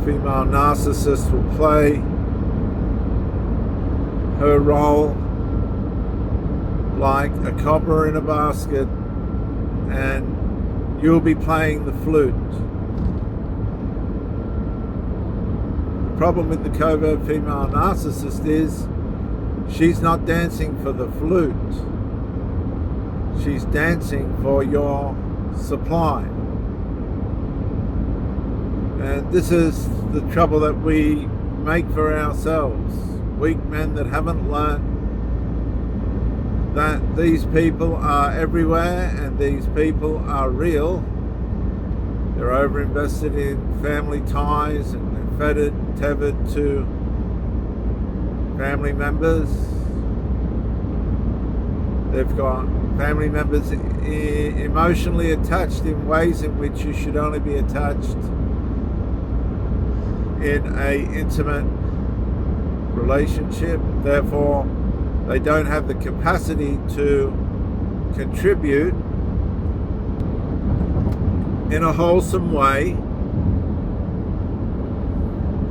female narcissist will play her role like a cobra in a basket, and you'll be playing the flute. The problem with the covert female narcissist is she's not dancing for the flute. She's dancing for your supply. And this is the trouble that we make for ourselves. Weak men that haven't learned that these people are everywhere and these people are real. They're over-invested in family ties and they're tethered to family members. They've got family members emotionally attached in ways in which you should only be attached in an intimate relationship. Therefore, they don't have the capacity to contribute in a wholesome way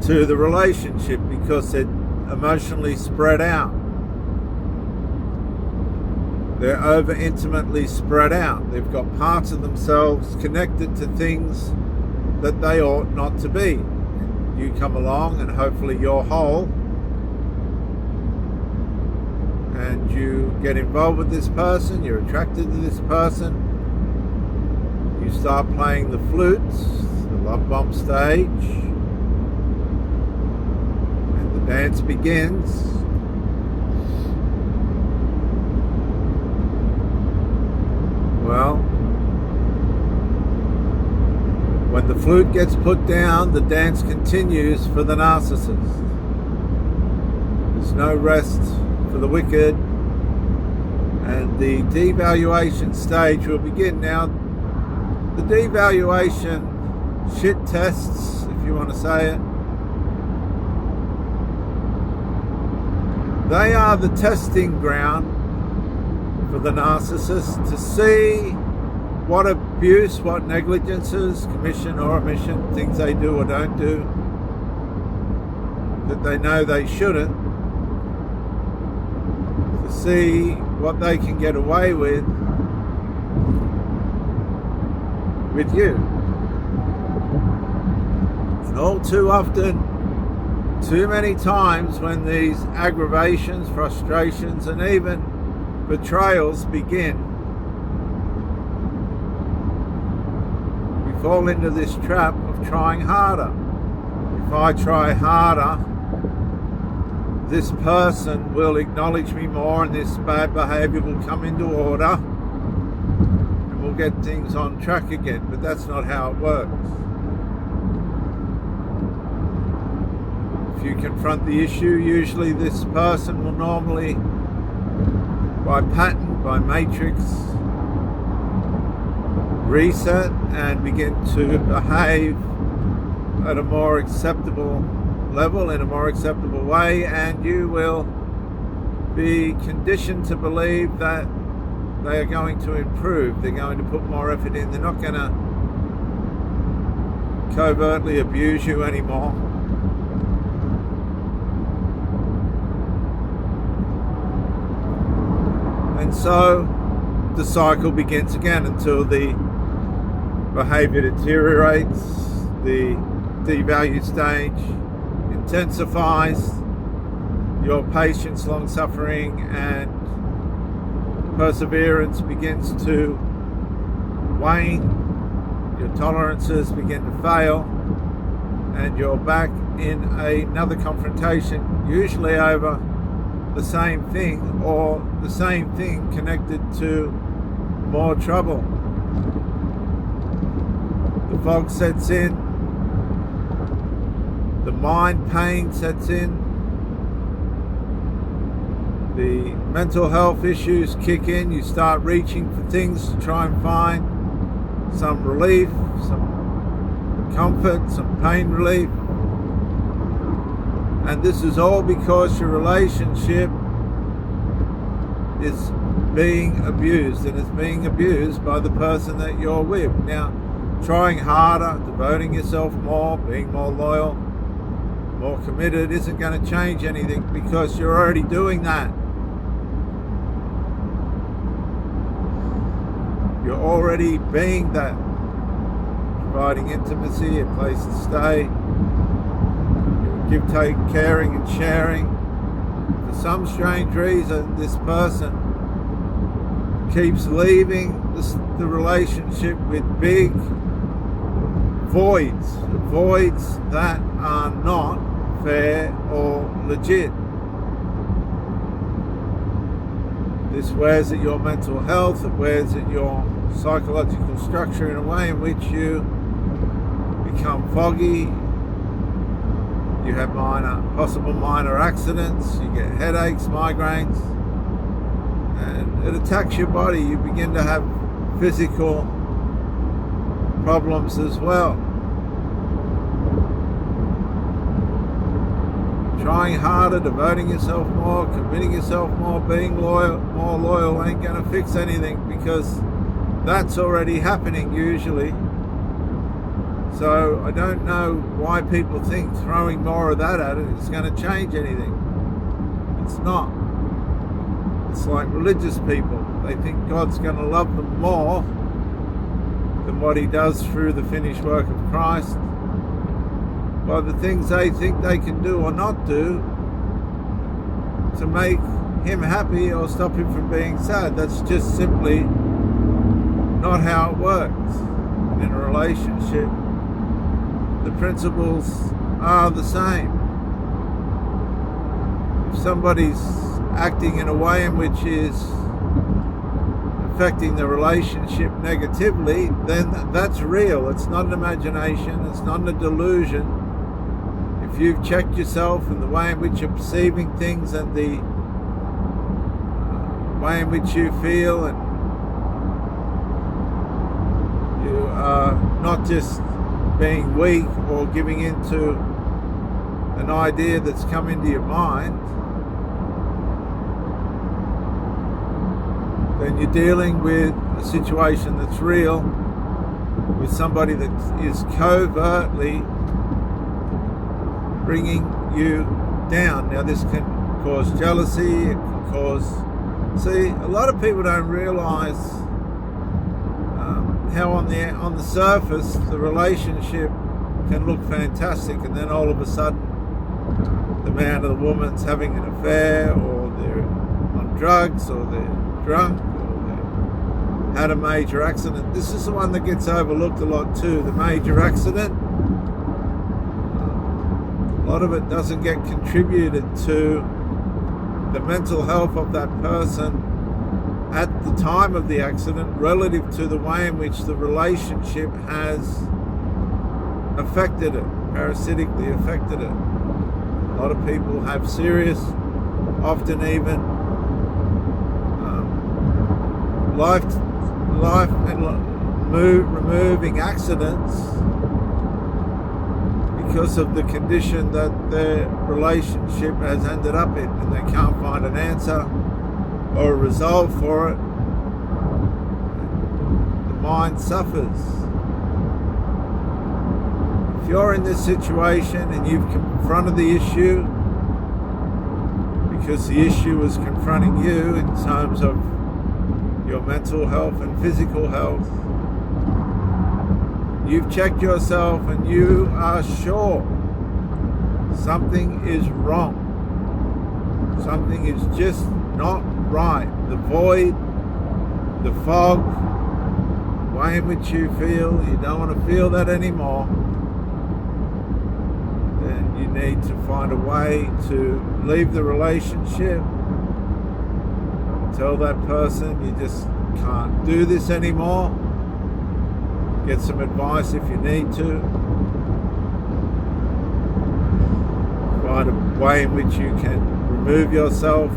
to the relationship because they're emotionally spread out. They're over intimately spread out. They've got parts of themselves connected to things that they ought not to be. You come along and hopefully you're whole, and you get involved with this person, you're attracted to this person, you start playing the flute, the love bomb stage, and the dance begins. Well, when the flute gets put down, the dance continues for the narcissist. There's no rest for the wicked, and the devaluation stage will begin. Now, the devaluation shit tests, if you want to say it, they are the testing ground for the narcissist to see what abuse, what negligences, commission or omission, things they do or don't do, that they know they shouldn't, to see what they can get away with you. And all too often, too many times, when these aggravations, frustrations, and even betrayals begin, we fall into this trap of trying harder. If I try harder, this person will acknowledge me more and this bad behavior will come into order and we'll get things on track again. But that's not how it works. If you confront the issue, usually this person will normally, by pattern, by matrix, reset and begin to behave at a more acceptable level, in a more acceptable way, and you will be conditioned to believe that they are going to improve, they're going to put more effort in, they're not going to covertly abuse you anymore. And so the cycle begins again until the behavior deteriorates, the devalue stage intensifies, your patience, long-suffering, and perseverance begins to wane, your tolerances begin to fail, and you're back in another confrontation, usually over the same thing, or the same thing connected to more trouble. The fog sets in, the mind pain sets in, the mental health issues kick in, you start reaching for things to try and find some relief, some comfort, some pain relief. And this is all because your relationship is being abused, and it's being abused by the person that you're with. Now, trying harder, devoting yourself more, being more loyal, more committed isn't going to change anything, because you're already doing that. You're already being that, providing intimacy, a place to stay, give, take, caring and sharing. For some strange reason, this person keeps leaving the relationship with big voids that are not fair or legit. This wears at your mental health, it wears at your psychological structure in a way in which you become foggy, you have possible minor accidents, you get headaches, migraines, and it attacks your body. You begin to have physical problems as well. Trying harder, devoting yourself more, committing yourself more, being more loyal ain't going to fix anything, because that's already happening usually. So I don't know why people think throwing more of that at it is going to change anything. It's not. It's like religious people. They think God's going to love them more than what he does through the finished work of Christ, by the things they think they can do or not do to make him happy or stop him from being sad. That's just simply not how it works. In a relationship, the principles are the same. If somebody's acting in a way in which is affecting the relationship negatively, then that's real. It's not an imagination, it's not a delusion. If you've checked yourself in the way in which you're perceiving things and the way in which you feel, and you are not just being weak or giving into an idea that's come into your mind, then you're dealing with a situation that's real, with somebody that is covertly bringing you down. Now this can cause jealousy, it can cause... See, a lot of people don't realise how on the surface the relationship can look fantastic, and then all of a sudden the man or the woman's having an affair, or they're on drugs, or they're drunk, or they had a major accident. This is the one that gets overlooked a lot too, the major accident. A lot of it doesn't get contributed to the mental health of that person at the time of the accident, relative to the way in which the relationship has affected it, parasitically affected it. A lot of people have serious, often even life and removing accidents because of the condition that their relationship has ended up in, and they can't find an answer or a resolve for it. The mind suffers. If you're in this situation and you've confronted the issue, because the issue is confronting you in terms of your mental health and physical health, you've checked yourself and you are sure something is wrong. Something is just not right. The void, the fog, the way in which you feel, you don't want to feel that anymore. Then you need to find a way to leave the relationship. Tell that person you just can't do this anymore. Get some advice if you need to. Find a way in which you can remove yourself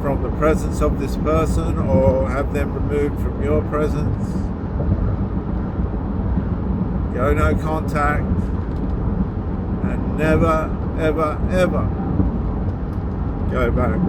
from the presence of this person, or have them removed from your presence. Go no contact, and never, ever, ever go back.